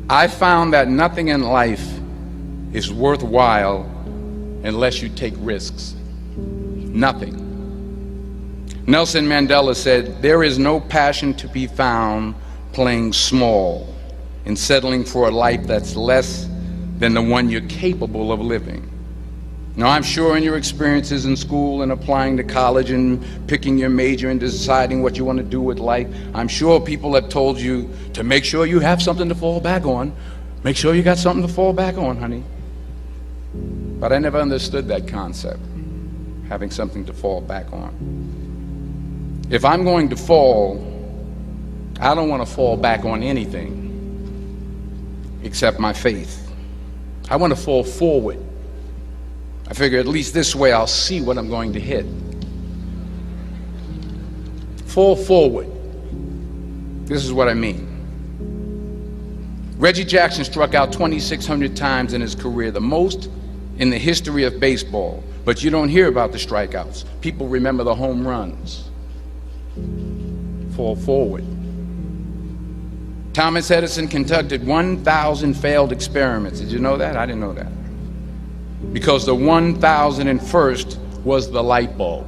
I found that nothing in life is worthwhile unless you take risks. Nothing. Nelson Mandela said, "There is no passion to be found playing small and settling for a life that's less than the one you're capable of living." Now, I'm sure in your experiences in school and applying to college and picking your major and deciding what you want to do with life, I'm sure people have told you to make sure you have something to fall back on. Make sure you got something to fall back on, honey. But I never understood that concept, having something to fall back on. If I'm going to fall, I don't want to fall back on anything except my faith. I want to fall forward. I figure at least this way I'll see what I'm going to hit. Fall forward. This is what I mean. Reggie Jackson struck out 2,600 times in his career, the most in the history of baseball. But you don't hear about the strikeouts. People remember the home runs. Fall forward. Thomas Edison conducted 1,000 failed experiments. Did you know that? I didn't know that. Because the 1,001st was the light bulb.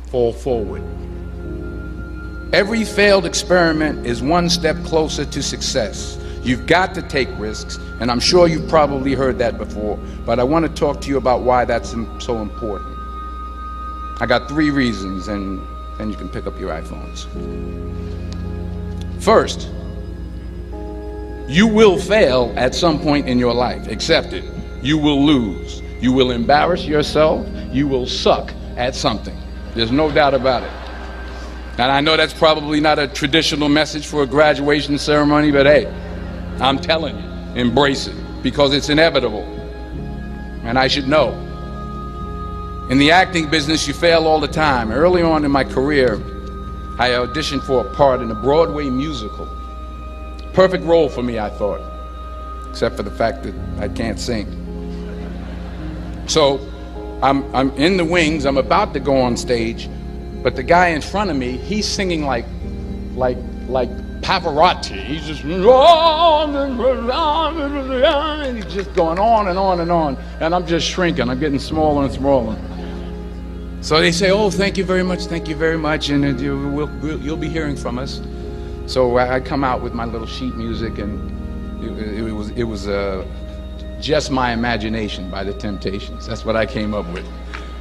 Fall forward. Every failed experiment is one step closer to success. You've got to take risks, and I'm sure you've probably heard that before, but I want to talk to you about why that's so important. I got 3 reasons, and then you can pick up your iPhones. First, you will fail at some point in your life. Accept it. You will lose. You will embarrass yourself. You will suck at something. There's no doubt about it. And I know that's probably not a traditional message for a graduation ceremony, but hey, I'm telling you, embrace it, because it's inevitable. And I should know. In the acting business, you fail all the time. Early on in my career, I auditioned for a part in a Broadway musical. Perfect role for me, I thought, except for the fact that I can't sing. So I'm in the wings, I'm about to go on stage, but the guy in front of me, he's singing like Pavarotti. He's just, and he's just going on and on and on, and I'm just shrinking, I'm getting smaller and smaller. So they say, "Oh, thank you very much, and you'll be hearing from us." So I come out with my little sheet music, and it was Just My Imagination by the Temptations. That's what I came up with.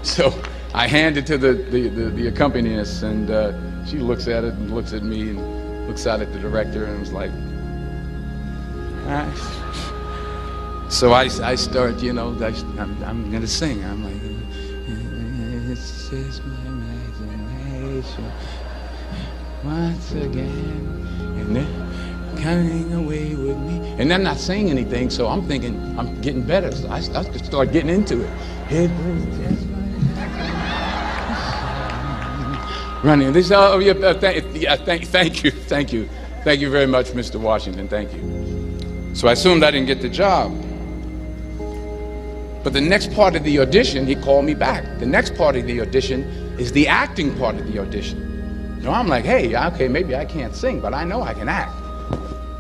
So I hand it to the accompanist, and she looks at it and looks at me and looks out at the director and was like, ah. So I start, I'm gonna sing. I'm like, it's just my imagination. Once again, and they're coming away with me. And they're not saying anything, so I'm thinking I'm getting better. So I start getting into it. It was just running. They say, "Oh, yeah, thank you very much, Mr. Washington. Thank you." So I assumed I didn't get the job. But the next part of the audition, he called me back. The next part of the audition is the acting part of the audition. So I'm like, hey, okay, maybe I can't sing, but I know I can act.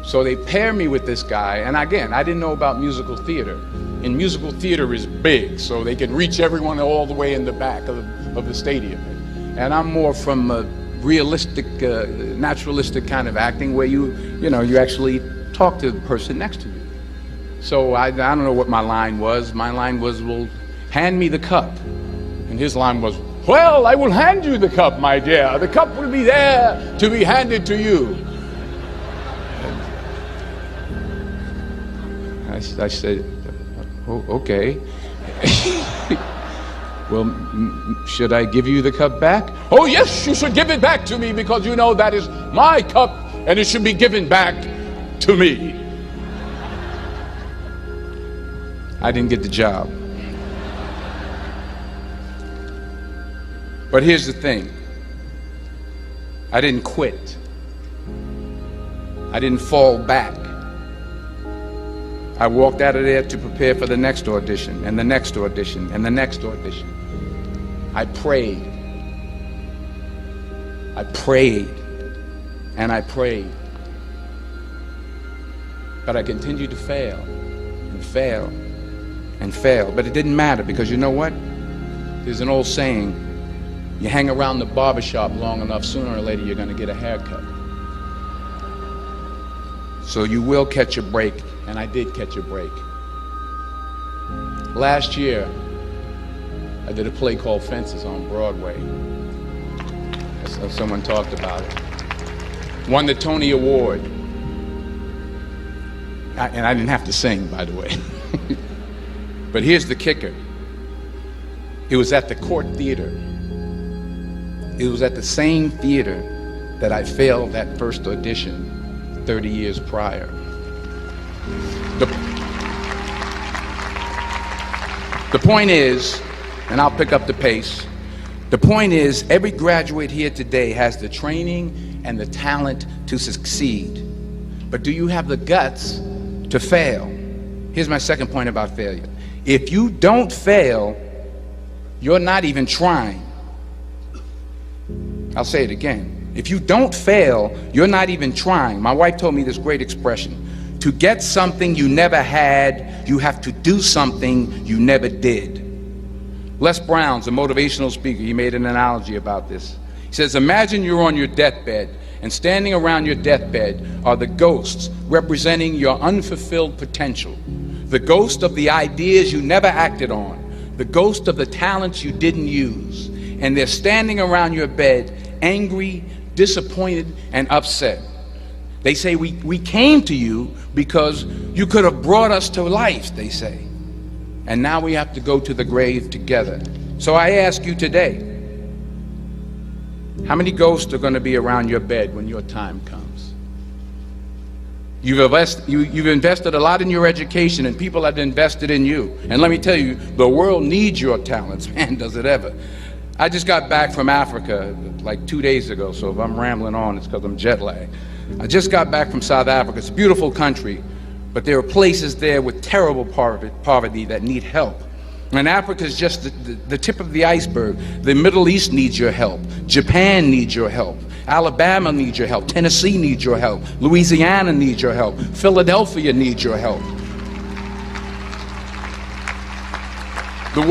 So they pair me with this guy, and again, I didn't know about musical theater. And musical theater is big, so they can reach everyone all the way in the back of the stadium. And I'm more from a realistic, naturalistic kind of acting where you actually talk to the person next to you. So I don't know what my line was. My line was, "Well, hand me the cup." And his line was, "Well, I will hand you the cup, my dear. The cup will be there to be handed to you." I said, "Oh, okay." "Well, should I give you the cup back?" "Oh, yes, you should give it back to me, because you know that is my cup and it should be given back to me." I didn't get the job. But here's the thing. I didn't quit. I didn't fall back. I walked out of there to prepare for the next audition, and the next audition, and the next audition. I prayed. I prayed. And I prayed. But I continued to fail and fail and fail. But it didn't matter, because you know what? There's an old saying, you hang around the barbershop long enough, sooner or later you're going to get a haircut. So you will catch a break, and I did catch a break. Last year, I did a play called Fences on Broadway. So someone talked about it. Won the Tony Award. And I didn't have to sing, by the way. But here's the kicker. It was at the Court Theater. It was at the same theater that I failed that first audition 30 years prior. The point is, and I'll pick up the pace, the point is, every graduate here today has the training and the talent to succeed. But do you have the guts to fail? Here's my second point about failure. If you don't fail, you're not even trying. I'll say it again. If you don't fail, you're not even trying. My wife told me this great expression. To get something you never had, you have to do something you never did. Les Brown's a motivational speaker. He made an analogy about this. He says, imagine you're on your deathbed, and standing around your deathbed are the ghosts representing your unfulfilled potential. The ghost of the ideas you never acted on. The ghost of the talents you didn't use. And they're standing around your bed, angry, disappointed, and upset. They say, we came to you because you could have brought us to life, they say. And now we have to go to the grave together. So I ask you today, how many ghosts are going to be around your bed when your time comes? You've invested a lot in your education, and people have invested in you. And let me tell you, the world needs your talents. Man, does it ever. I just got back from Africa like 2 days ago, so if I'm rambling on, it's because I'm jet lagged. I just got back from South Africa. It's a beautiful country, but there are places there with terrible poverty that need help. And Africa is just the tip of the iceberg. The Middle East needs your help. Japan needs your help. Alabama needs your help. Tennessee needs your help. Louisiana needs your help. Philadelphia needs your help. The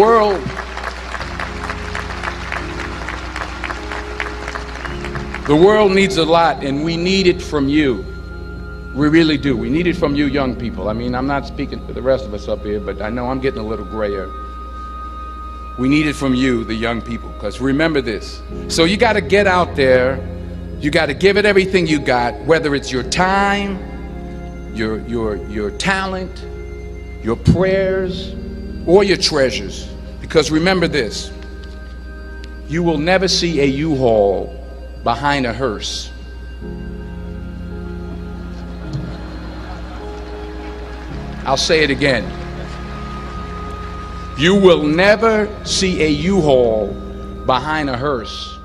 world needs a lot, and we need it from you. We really do. We need it from you young people. I mean, I'm not speaking to the rest of us up here, but I know I'm getting a little grayer. We need it from you, the young people, because remember this. So you got to get out there. You got to give it everything you got, whether it's your time, your talent, your prayers, or your treasures. Because remember this. You will never see a U-Haul behind a hearse. I'll say it again. You will never see a U-Haul behind a hearse.